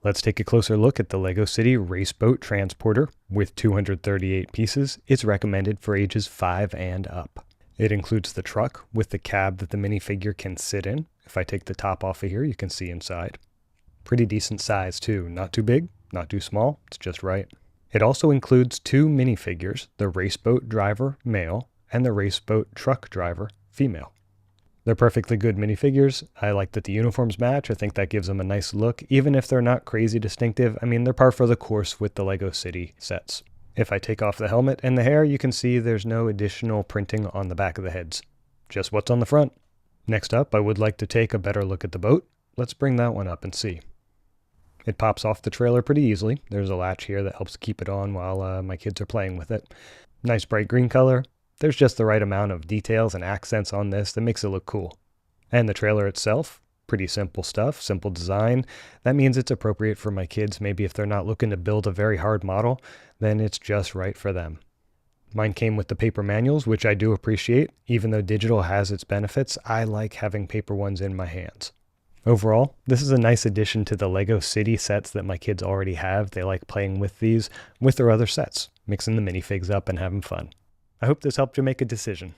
Let's take a closer look at the LEGO City Raceboat Transporter. With 238 pieces, it's recommended for ages 5 and up. It includes the truck with the cab that the minifigure can sit in. If I take the top off of here, you can see inside. Pretty decent size too, not too big, not too small, it's just right. It also includes 2 minifigures, the Raceboat Driver, male, and the Raceboat Truck Driver, female. They're perfectly good minifigures. I like that the uniforms match. I think that gives them a nice look, even if they're not crazy distinctive. I mean, they're par for the course with the LEGO City sets. If I take off the helmet and the hair, you can see there's no additional printing on the back of the heads. Just what's on the front. Next up, I would like to take a better look at the boat. Let's bring that one up and see. It pops off the trailer pretty easily. There's a latch here that helps keep it on while my kids are playing with it. Nice bright green color. There's just the right amount of details and accents on this that makes it look cool. And the trailer itself, pretty simple stuff, simple design. That means it's appropriate for my kids. Maybe if they're not looking to build a very hard model, then it's just right for them. Mine came with the paper manuals, which I do appreciate. Even though digital has its benefits, I like having paper ones in my hands. Overall, this is a nice addition to the LEGO City sets that my kids already have. They like playing with these with their other sets, mixing the minifigs up and having fun. I hope this helped you make a decision.